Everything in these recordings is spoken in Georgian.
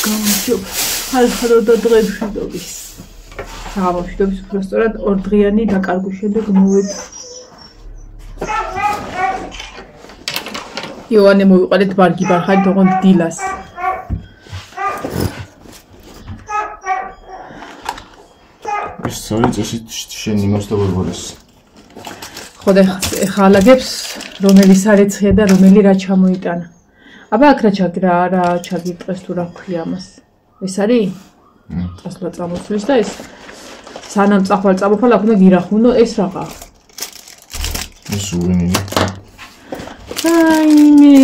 გამარჯობა. ხალხრო და დღეშიდობის. გამარჯობის უბრალოდ ორდღიანი დაკარგვის შემდეგ მოვედი. იოანე მოვიყარეთ ბარგი ბარხანი თողონ დილას. ეს სწორი წესით შენ იმას დავარბორეს. ხო და ხალაგებს რომელიც არეცხია და რომელი რა ჩამოიტანა. აბა აქ რა ჩაგიტყეს თუ რა ქვია ამას. ეს არის? წასვლა წამოსვლის და ეს სანამ წამოფალ აქ უნდა გირახუნო ეს რაღა. ეს სუვენირი. აიმე,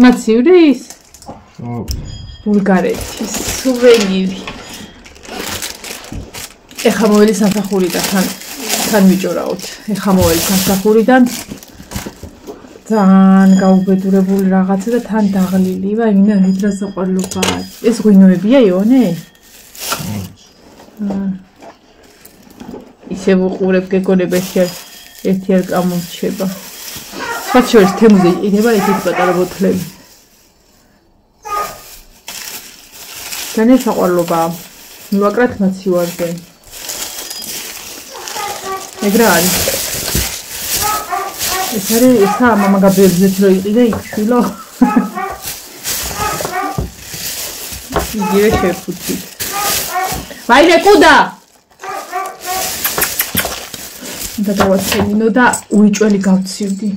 მაცივრის? ბულგარეთის სუვენირი. ეხა მოველი სამსახურიდან თან ვიჭორავთ. ეხა მოველი სამსახურიდან თან გაუბედურებული რაღაცა და თან დაღლილი ვარ, ინა ვიდრე საყვარლობა. ეს ღვინოებია იონე? ისე ვუყურებ გეგონება ერთი არ გამომრჩება. მათ შორის თემუზე იყიდება ესეთი პატარა ბოთლები. განე საყვარლობა. მივაკრათ მაცივარზე. ეგრე არის. ეს არის ესა მამა გაბერძეთ რო იყიდა იქ შვილო. იგივე შეფუთით. ვაიმე კუდა! და დავაცენინო და უიჭველი გავცივდი.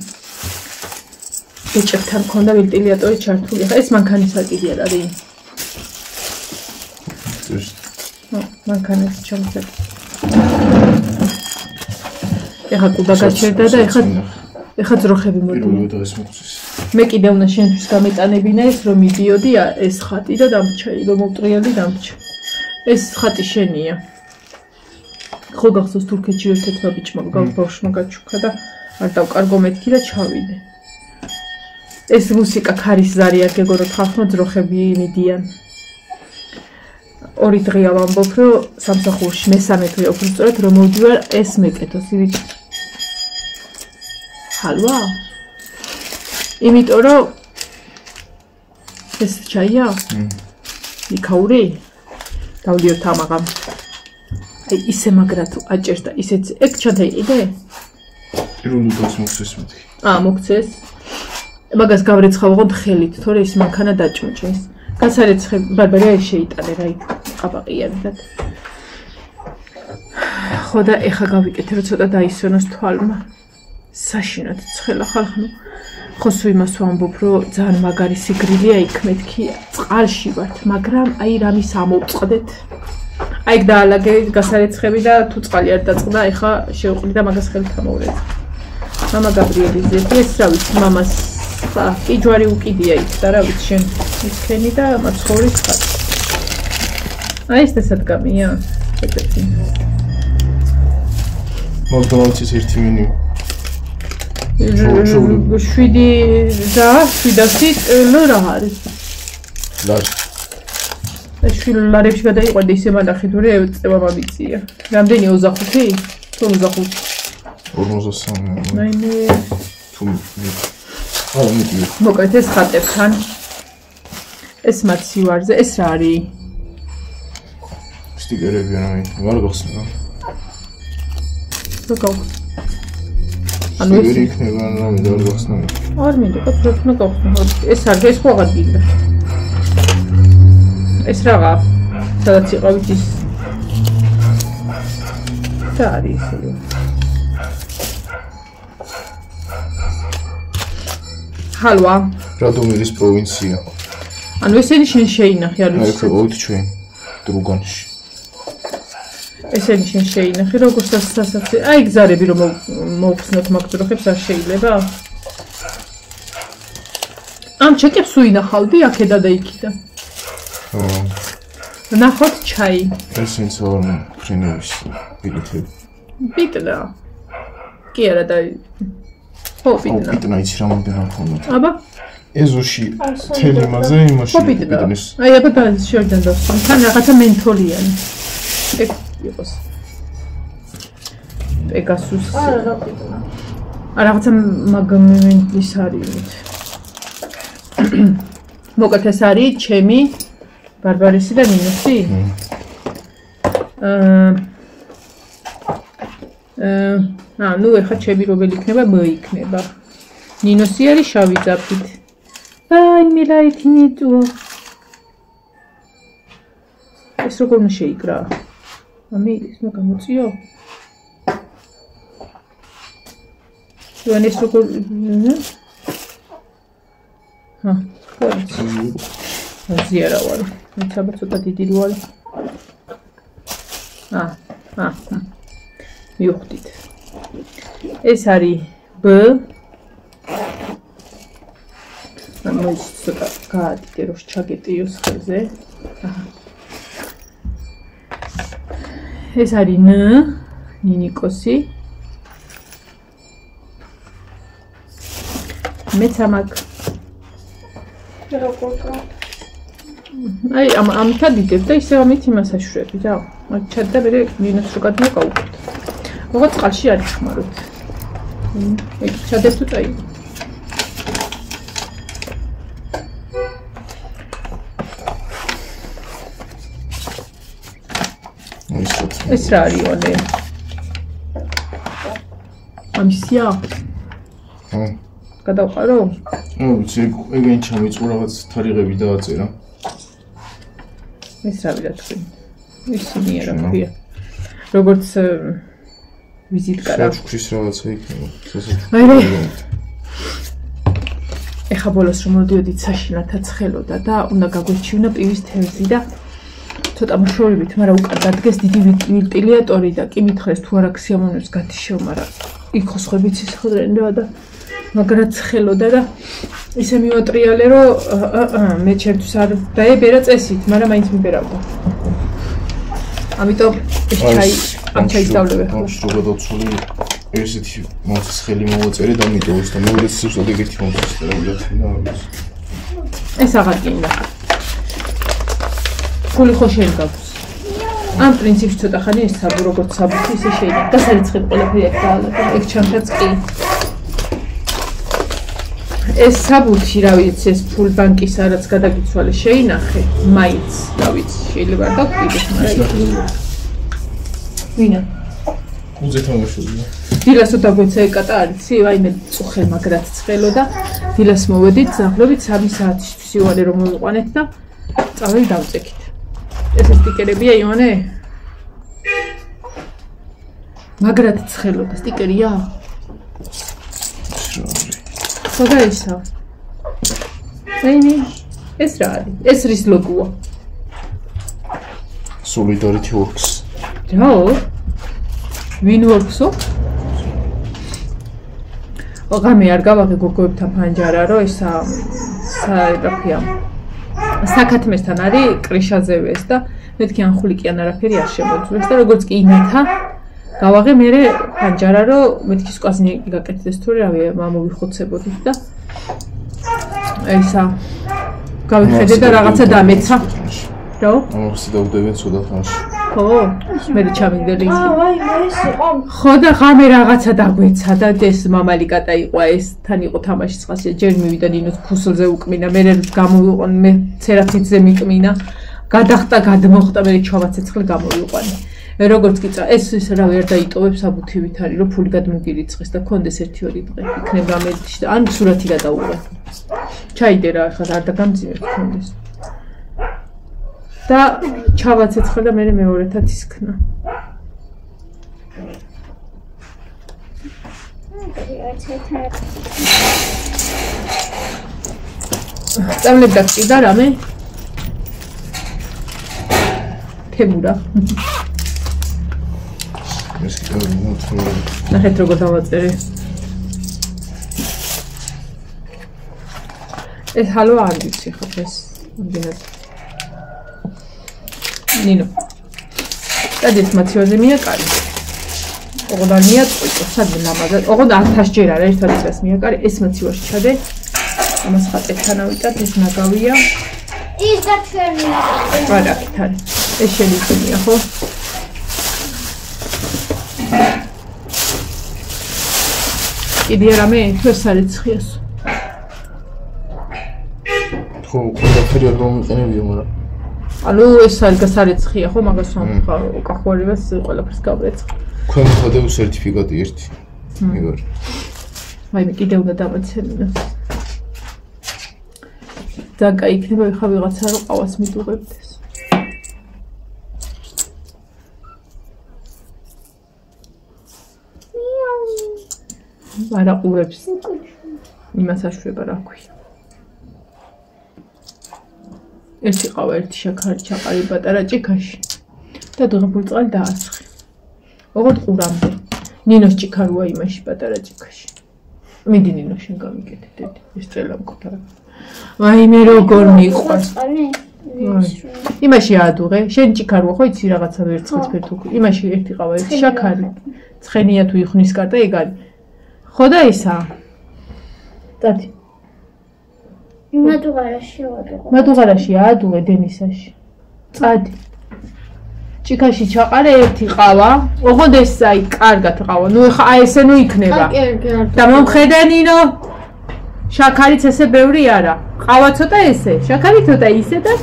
ეჭებთან მქონდა ვენტილატორი ჩართული. ახლა ეს მანქანის საკიდია არის. მანქანის ჩამწერი. ეხა კუდა გაჩერდა და ეხა ძროხები მოდიოდა. მე კიდე უნდა შენთვის გამეტანებინა ეს რომ მიდიოდი ეს ხატი და დამრჩა, რომ მოვტრიალი დამრჩა. ეს ხატი შენია. ხო გახსოვს თურქეთში ერთ-ერთმა ბიჭმა ბავშვმა გაჩუქა და არ დავკარგო მეთქი და ჩავიდე. ეს მუსიკა ქარის ზარი არ გეგონოთ ხალხმა ძროხები მიდიან. ორი დღეა ვამბობ რომ სამსახურში მესამე დღეა უბრალოდ რომ მოვდივარ ეს მეკეთოს ივიჭ. ხალვა? იმიტომ რომ ეს ჩაია? იქაური? დავდიოთ ამაღამ. აი ისე მაგრა თუ აჭერდა ისეც ეგ ჩადაიყიდე? პირველ დროს მოხდეს მეთქი. მოგცეს. მაგას გავრეცხავ ოღონდ ხელით, თორე ის მანქანა დაჭმჭეს. გასარეცხე ბარბარია შეიტანე რა იქ ყაბაყიანად. ხო და ეხა გავიკეთე რომ ცოტა დაისვენოს თვალმა. საშინოდ ცხელა ხალხნო. ხო სულ იმას ვამბობ რომ ძალიან მაგარი სიგრილია იქ მეთქი წყალში ვართ, მაგრამ აი რამის ამოვწყდეთ. აი დაალაგე გასარეცხები და თუ წყალი არ დაწყდა, ეხა შევყდი და მაგას ხელით ამოვრეცხე. მამა გაბრიელის ზეთი ეს რა ვიცი მამას კი ჯვარი უკიდია იქ და რა ვიცი შენ ისქენი და მაცხოვრის ხატი. აი ეს დასადგამია. ეგეთი. მოგდომაცის ერთი მენიუ. 700 რა არის? ლარი. ეს ლარებში გადაიყვანდა ისე მანახი თუ წევა მომიწია. რამდენი 25? თუ 25? 53. მაინე თუ მოკეთე. მოკეთე ხატებთან. ეს მაცივარზე, ეს რა არის? სტიკერები არა, ვარ გახსნა. როგორ? ანუ ეს იქნება რამე და არ გახსნა. არ მინდა, პროფესინა გახსნა. ეს არ ეს ხო აღადგინდა. ეს რაღა, სადაც იყავით ის. და არის ისე. ხალვა. რადომირის პროვინცია. ანუ ესენი შენ შეინახე არ ვიცი. აი ხო ჩვენ დრუგანში. ესენი შენ შეინახე როგორ სასაცილო. აი გზარები რომ მოვხსნოთ მაგ ძროხებს არ შეიძლება? ამ ჩეკებს უინახავდი აქედა და იქიდა. ხო. ნახოთ ჩაი. ეს ინსოლმე ფრინევის ბილეთები. ბიტნა. კი არა და ხო ბიტნა. ბიტნა იცი რა მომდენა ხოლმე. აბა ეზოში თელი მაზე იმაში ბიტნის. აი აბა შორიდან დავსვამ. თან რაღაცა მენთოლიანი. ეგ იყოს. პეგასუსი. არა რა ბიტნა. რაღაცა მაგმენტის არის. მოკეთეს არის ჩემი ბარბარისი და ნინოსი? ნუ ეხლა ჩემი რომელი იქნება, მ იქნება. ნინოსი არის შავი ძაფით. აი, მილარით ნიტუ. ეს როგორ უნდა შეიკრა? ამის ნუ გამოწიო. ვან ეს როგორ ზიარა ვარ. მეცაბა ცოტა დიდი ვარ. მივხვდით. ეს არის B. მოიცოდა გაადიდე რომ ჩაგეტიოს ხელზე. ეს არის N. ნინიკოსი. მეც ამაკ აი ამითა დიდებ და ისე ამით იმას აშვრები რა. მაგ ჩადდა მე მინუს რო გადმოვყავთ. როგორც წყალში არ იხმაროთ. ეგ ჩადებ თუ წაი. ეს რა არის ოლე? ამისია? გადავყარო? ეგენ ჩამიწუ რაღაც თარიღები დააწერა. ეს რა ვიდა თქვი? ისინი არა ქვია. როგორც ვიზიტკარა. ჩუქრის რაღაცა იქნება. ეხა ბოლოს რომ მოდიოდით საშინათა ცხელოდა და უნდა გაგვეჩივნა პივის თევზი და ცოტა მოშორებით, მაგრამ უკან დადგეს დიდი ვენტილატორი და კი მითხრეს თუ არა ქსიამოვნებს გათიშევ, მაგრამ იქ ხოხებიც ისხდრენდა და მაგრამ ცხელოდა და ისე მივატრიალე რომ მე ჩემთვის არ დაებერა წესით, მაგრამ მაინც მიბერავდა. ამიტომ ეს ამ ჩაის დავლები ხო? შუა დაცული ესეთი მოსხელი მოვაწერე და მიტოვეს და მეორე სულ ეგეთი მოსხელი და ეს აღარ გინდა. ფული ხო შენ გაქვს. ამ პრინციპში ცოტა ხანი ეს საბუ როგორც საბუთი ისე შეიძლება. გასარიცხეთ ყველაფერი აქ დაალაგე. ეგ ჩანთაც კი. ეს საბუთი რა ვიცი ეს ფულ ბანკის არაც გადაგიცვალე შეინახე. მაინც რა ვიცი შეიძლება არ დაგკვირდეს, მაგრამ ვინა? უზე თამაშობია. დილასო დაგვეცა ეკატა არიცი? აი მე წუხე მაგრად ცხელო და დილას მოვედით, ზაღლობით 3 საათისთვის ივანე რომ მოვიყვანეთ და წავედი დავწეკით. ეს სტიკერებია ივანე? მაგრად ცხელო და სტიკერია? ხოდა ისა. ეს რა არის? ეს რის ლოგოა? Solidarity Works. რა? ვინ ვორკსო? ოღამე არ გავაღე გოგოებთან ფანჯარა, რომ ისა საერთია. საკათმესთან არის კრიშაზევეს და მეთქი ანხულიკიან არაფერი არ შემოძლებს და როგორც კი ინათა გავაღე მე ფანჯარა, რომ მეთქი სკვაზნი გაკეთდეს თუ რავი მამოვიხოცებოდით და ისა გავიხედე და რაღაცა დამეცა. რა? ამასე დაუდევენ ცოტა ხანში. ხო, მე ჩამიგდელი. ხო და ღამე რაღაცა დაგვეცა და ეს მამალი კატა იყო ეს თან იყო თამაშის ხასია. ჯერ მივიდა ნინოს ფუსლზე უკმინა, მე გამოვიყვან მე ცერაფიტზე მიკმინა. გადახტა გადმოხტა მე ჩავაცეცხლე გამოვიყვანე. როგორც კი ეს რა ვერ დაიტოვებს აბუთივით არის რომ ფული გადმოგირიცხეს და კონდეს 1-2 დღე იქნება ამერიკაში და ან სურათი გადაუღე. ჩაიდე რა ხა არ დაგამძიმებ კონდეს. და ჩავაცეცხლე და მე მეორეთად ისქნა. წავლებ დაგჭირდა რამე? თემურა. ეს კიდევ მოთხოვნა. ნახეთ როგორ დავაწერე. ეს ჰალო არ ვიცი ხო ეს ამბინად. ნინო. სადაც მათიოზე მიაკარი. ოღონდ არ მიაწყვიტო, სადმე ლამაზად. ოღონდ 1000 ჯერ არა, ერთად წელს მიაკარი, ეს მათიოში ჩადე. ამას ხატებთან ავიტად, ეს ნაგავია. ის გაჩვენია. არა, თან. ეს შეიძლება ხო? კიდე რამე თუ ეს არიცხიას. ხო, ყველაფერი არ მომიყენებია, მაგრამ ანუ ეს არის გასარეცხია ხო მაგას კახუარებას ყველაფერს გავრეცხ. ქვემოხადე სერტიფიკატი ერთი. მეგორი. აი მე კიდე უნდა დამაცემინო. ძალიან კაი იქნება ხა ვიღაცა რომ ყავას მიდუღებდეს. არა ყურებს. იმას აშვება რა ქვია. ერთი ყავა ერთი შაქარი ჩაყარი პატარა ჭიქაში და დღებული წყალი დაასხი. ოღონდ ყურამდე. ნინოს ჭიქაროა იმაში პატარა ჭიქაში. მიდი ნინო შენ გამიკეთე დედი ეს წელა მქონდა. აი მე როგორ მიყვარს. იმაში აადუღე. შენ ჭიქაროა ხო იცი რაღაცა ვერცხლის ფერთუქი. იმაში ერთი ყავა ერთი შაქარი. ცხენია თუ იხნის კარტა ეგ არის. ხო და ისა. წადი. მადუღარაში აადუღე დენისაში. წადი. ჭიქაში ჩაყარე ერთი ყავა. ოღონდ ეს აი კარგად ყავა. ნუ ეხა აი ესე ნუ იქნება. და მომხედე ნინო. შაქარიც ესე ბევრი არა. ყავა ცოტა ესე, შაქარი ცოტა ისე და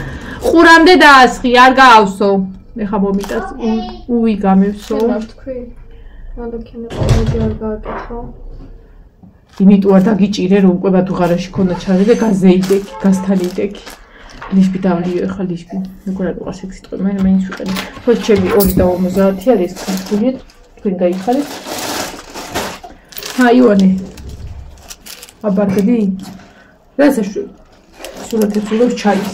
ყურამდე დაასხი, არ გაავსო. ეხა მომიტაც უი გამევსო. თქვი. მადოქენე ყოველდღე არ გააკეთო. იმიტომ არ დაგიჭირე რომ უკვე მადუღარაში ქონდა ჩარე და გაზეიდექი, გასთანიდექი. ლიშბი დავლიო ეხა ლიშბი. მეგონა უყარს ეგ სიტყვა, მე მაინც ვიყენე. ხო ჩემი 2.50 არის ქართული, თქვენ გაიხარეთ. აიوانه. აბარგდი? რა საშვი? სურათებს უღებს ჩაის.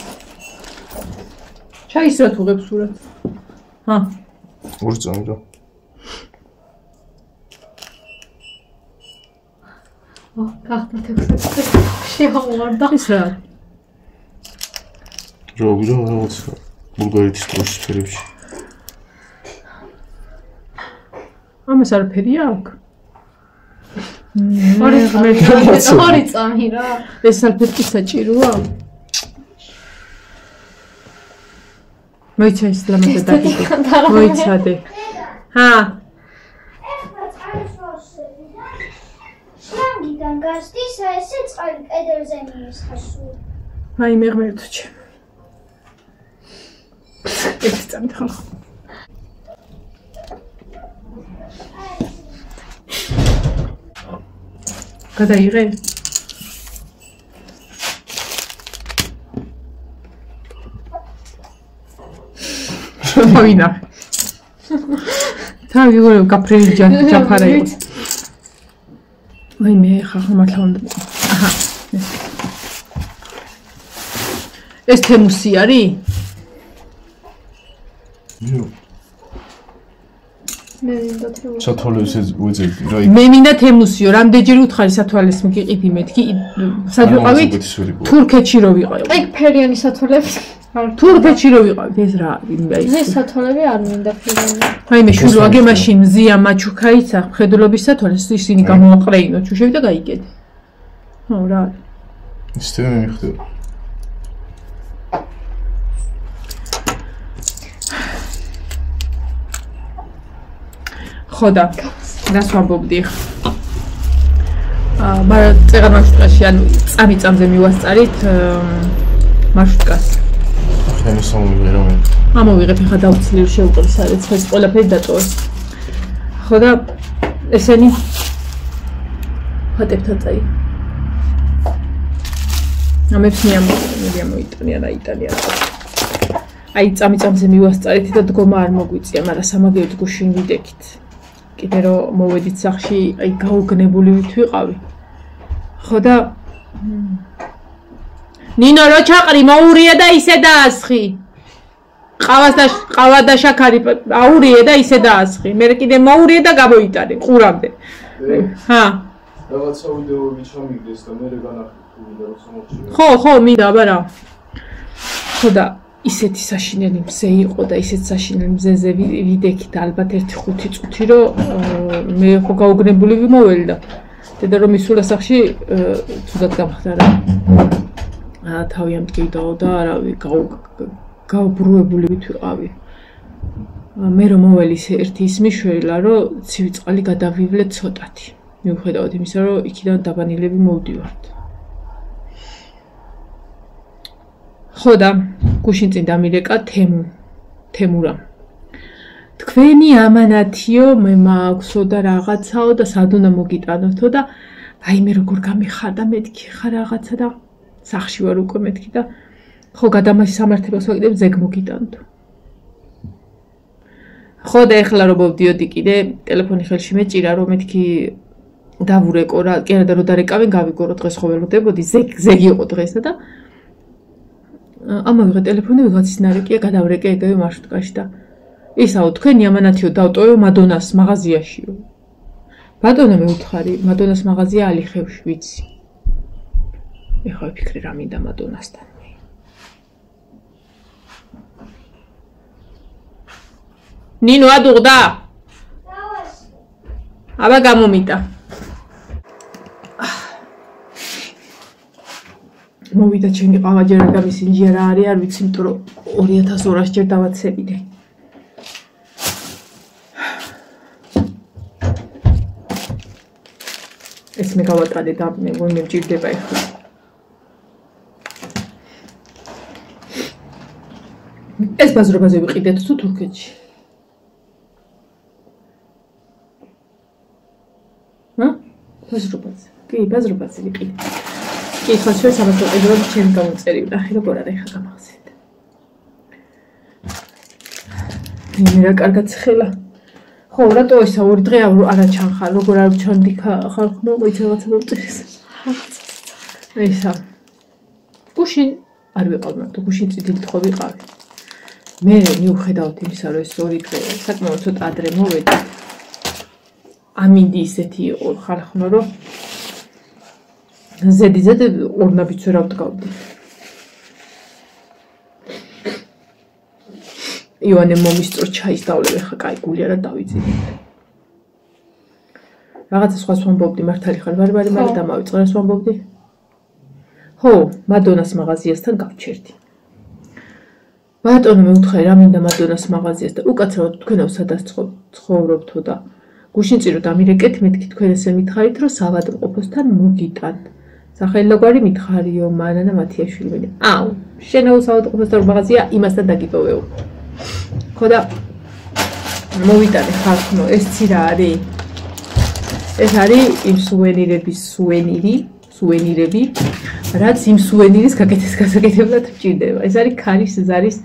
ჩაის რა უღებს სურათს? ჰა. ურწამი რა. გახდა თექსტი. შეამოვარდა. ის რა? როგორ რაღაც ბულგარეთის დროშის ფერებში. ამას არაფერი აქვს? ორი წამი რა. ეს სალფეტკი საჭიროა? მოიცა ის ლამაზად დაგიგე. მოიცადე. ჰა. შანგიდან გასდის ესე წყალი კედელზე მიესხასო. აი მეღმერთო ჩემ. ეს წამთხარ. გადაიღე? მოინახე. თავი ვიღო გაფრენი ჯაფარა იყო. აი მე ხახო მართლა უნდა. აჰა. ეს თემუსი არის? მე მინდა თემუსი. სათვალეს უეძებდი რა. მე მინდა თემუსიო, რამდენჯერ უთხარი სათვალეს მოგიყიფი მეთქი. სად ვიყავით? თურქეთში რო ვიყავით. ეგ ფერიანი სათვალები. თურქეთში რო ვიყავით, ეს რა არის? ეს სათვალები არ მინდა ფერიანი. აი მე შულო აგე მაშინ მზია მაჩუქაიცა ხედულობის სათვალეს ისინი გამოაყრეინო ჩუშები და გაიგეთ. ხო რა. ისე მე მიხდება. ხოდა რას ვამბობდი ხა მაგრამ წეღარ მარშრუტკაში ანუ წამიწამზე მივასწარით მარშრუტკას ახლა მე სამოვიღე რომ ამოვიღებ ხა დავცლი შეუყრის არის ეს ყველაფერი დატოვეს ხოდა ესენი ხატებთან წაი ამებს მიამოიტანია რა იტალია აი წამიწამზე მივასწარით და დგომა არ მოგვიწია მაგრამ სამაგიეროდ გუშინ ვიდექით კიდე რომ მოვედით სახში აი გაუგნებული ვიყავი ხო და ნინო რო ჩაყრი მოურია და ისე დაასხი ყავა და შაქარი აურია და ისე დაასხი მე კიდე მოურია და გამოიტარე ყურამდე ჰა რაღაცა ვიდეოები ჩამიგდეს და მე განახი თუ მინდა რომ სამოხშია ხო მინდა აბარა ხო და ისეთი საშინელი მზე იყო და ისეთ საშინელ მზეზე ვიდექით ალბათ 1-5 წუთი რომ მე ხო გაუგნებული ვიმოველი და დედა რომ ისულა სახში თუდად გამხდა რა თავი ამტკივდაო და არავი გაუბრუებული ვიყავი მე რომ მოველი ერთი ის მიშველა რომ ცივი წყალი გადავივლე ცოტათი მიუხედავად იმისა რომ იქიდან დაბანილები მოვდივართ ხო და გუშინ წინ დამირეკა თემურამ. თქვენი ამანათიო, მე მაქვსო და რაღაცაო და სად უნდა მოგიტანოთო და აი მე როგორ გამიხარდა მეთქი ხარ რაღაცა და სახში ვარ უკვე მეთქი და ხო გადამაში სამართლებას ვაკეთებ ზეგ მოგიტანთო. ხო და ეხლა რომ მოვდიოდი კიდე ტელეფონი ხელში მეჭირა რომ მეთქი დავურეკო რა, კი არა და რო დარეკავენ გავიგო რომ დღეს ხო ველოდებოდი ზეგი იყო დღესა და ამავე ტელეფონი ვიღაცის ნარეკია გადავრეკე ეგევე მარშრუტკაში და ისაო თქვენი ამანათიო დავტოვე მადონას მაღაზიაშიო. ბატონო მე უთხარი, მადონას მაღაზია ალიხევში ვიცი. ეხლა ვფიქრე რა მინდა მადონასთან. ნინო ადუღდა? აბა გამომიტა. მოვიდა ჩემი ყავაჯერა და მისი ინჟიერა არის, არ ვიცი, იმიტომ რომ 2200 ჯერ დავაცებიდე. ეს მე გავატარე და მე მემჭირდება ეხლა. ეს ბაზრობაზე ვიყიდეთ თუ თურქეთში? ბაზრობაზე. კი, ბაზრობაზე ვიყიდეთ. კი, ხო შეიძლება საბაზრო ჩემი გამომწერი ვნახე როგორ არის ხა გამახსენდა. მე რა კარგად ხელა. ხო, რატო ისა ორი დღე არა ჩანხარ, როგორ არ ჩანდი ხალხო, მოიცა რაღაცა მომწერეს. ისა. გუშინ არ ვიყავ მარტო, გუშინ წითელი ხო ვიყავი. მე მიუხედავად იმისა, რომ ეს ორი დღე საკმაოდ ცოტა ადრე მოვედი. ამინდი ისეთი იყო ხალხო, რომ ზედიზედ ორნაბიც ვერ ავდგავდი. ივანე მომისწრო ჩაის დავლევ ხა კაი გული არა დავიძინე. რაღაცა სხვა ვამბობდი მართალი ხარ ვარ მაგრამ დამავიწყე რა ვამბობდი? ხო, მადონას მაღაზიასთან გავჩერდი. ბატონო მე უთხარი რა მინდა მადონას მაღაზიას და უკაცრავად თქვენავ სადაც ცხოვრობთო და გუშინ წინ რომ დამირეკეთ მეთქი თქვენ ესე მითხარით რომ სავადმყოფოსთან მოგიტან. სახელოგვარი მითხარიო მანანა მათიაშვილი. აუ, შენაო სავადმყოფოსთან მაღაზია იმასთან დაგიპოვეო. ხო და მოვიტანე ხალხო, ეს ცი რა არის? ეს არის იმ სუვენირები, რაც იმ სუვენირის გასაკეთებლად მჭირდება. ეს არის ქარის ზარის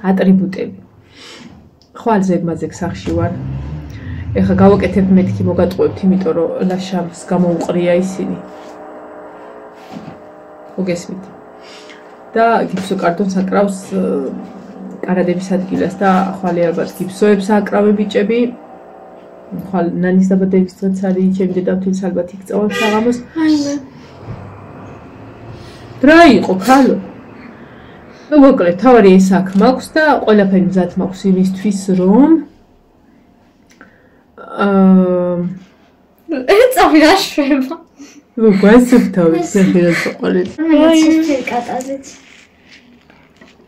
ატრიბუტები. ხვალ ზეგმაზეგ სახში ვარ. ეხლა გავაკეთებ მეთქი მოგატყუებთ, იმიტომ რომ ლაშამს გამოუყრია ისინი. მოგესმით. და გიფსო კარტონს აკრავს კარადების ადგილას და ხვალე ალბათ გიფსოებს აკრავენ ბიჭები. ხვალ ნანის დაბადების დღეც არის, ჩემი დედამთილს ალბათ იქწევენ საღამოს. აიმე. რა იყო ქალო? ნუ მოკლედ, თავარი ეს აქ მაქვს და ყველაფერი მზად მაქვს იმისთვის, რომ ეცავი რა შვება. ნუ გვასწავთავი სახელად ყოლეთ. ციფრი კატაზეც.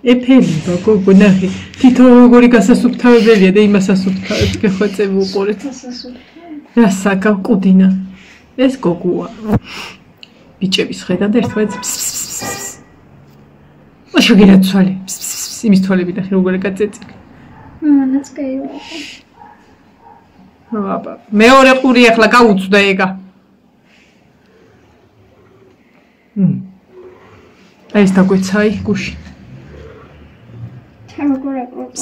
ეფელი გოგო ნახე, თითო როგორი გასასუფთავებელია და იმას ასუფთავებს გეხვეწები უყურეთ. რა საკა ყუდინა. ეს გოგოა. ბიჭების ხედავ და ერთმანეთს შეგირა თვალი. იმის თვალები ნახე როგორი გაწეწილი. მანაც კაიო. აბა, მეორე ყური ახლა გაუწვდა ეგა. აი ეს დაგვეცაი გუში. როგორ აკროპა.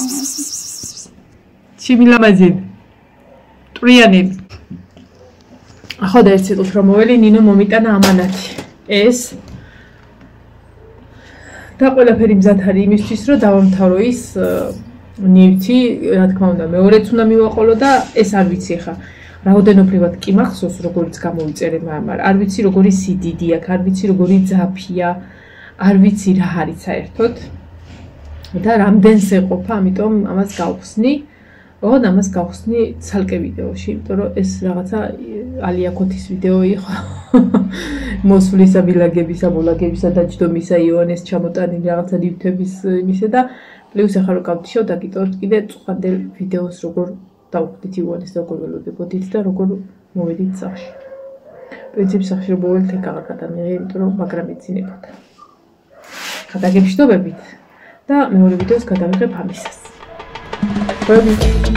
ჩიმილამაზები. ტრიანები. ახლა და ერთ ციკლს რომ მოველი ნინო მომიტანა ამანათი. ეს და ყველაფერი მზად არის იმისთვის, რომ დავამთავრო ის ნივთი, რა თქმა უნდა, მეორეც უნდა მივაყოლო და ეს არ ვიცი ხა. რაოდენობრივად კი მახსოვს, როგორიც გამოვიწერე, მაგრამ არ ვიცი როგორი სიდიდი აქვს, არ ვიცი როგორი ძაფია, არ ვიცი რა არის საერთოდ. და რამდენს ეყოფა, ამიტომ ამას გავხსნი. ოღონდ ამას გავხსნი ცალკე ვიდეოში, იმიტომ რომ ეს რაღაცა ალიაკოთის ვიდეო იყო. მოსვლისა, ბილაგებისა, მოლაგებისა და ჯდომისა იონეს ჩამოტანილი რაღაცა ნივთების იმისა და პლუს ახლა რომ გავთიშავ დაგიტოვებთ კიდე წუხანდელ ვიდეოს როგორ დავხვდით იონეს და როგორ ველოდებოდით და როგორ მოვედით სახში. პრინციპი სახში რომ მოვედით ეგ აღარ გადამიღე, იმიტომ რომ მაგრამ ეძინებოდა. ხა დაგებშდობებით. და მეორე ვიდეოს გადავიღებ ამისას. Baby.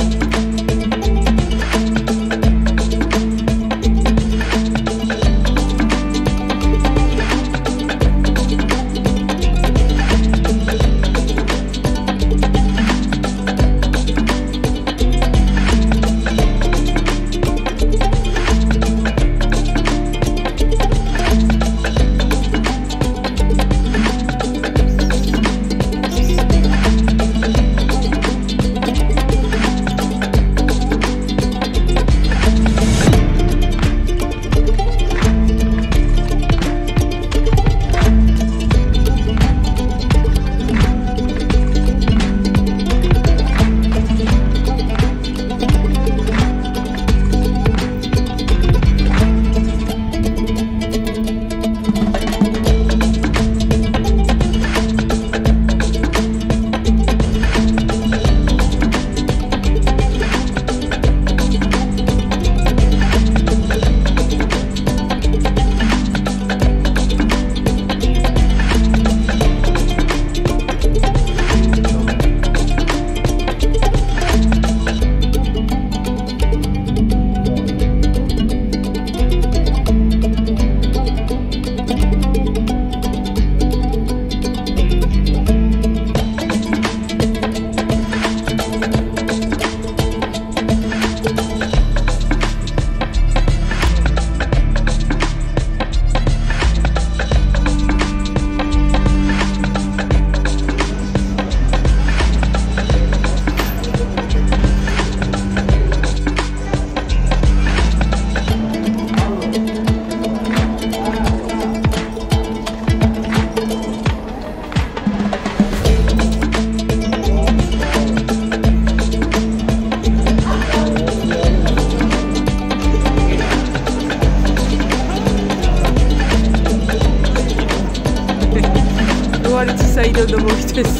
საიდო და მოხდეს.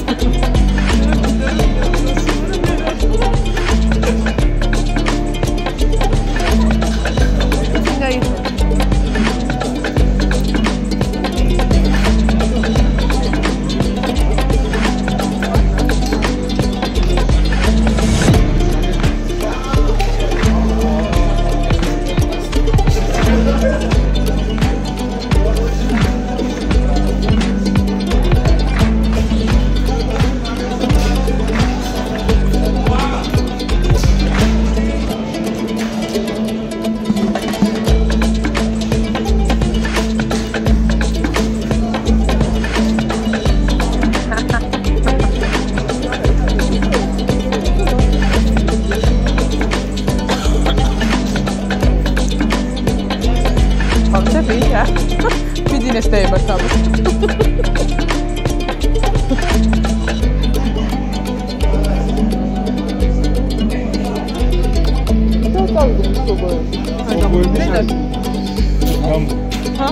Business day batalım. Ha?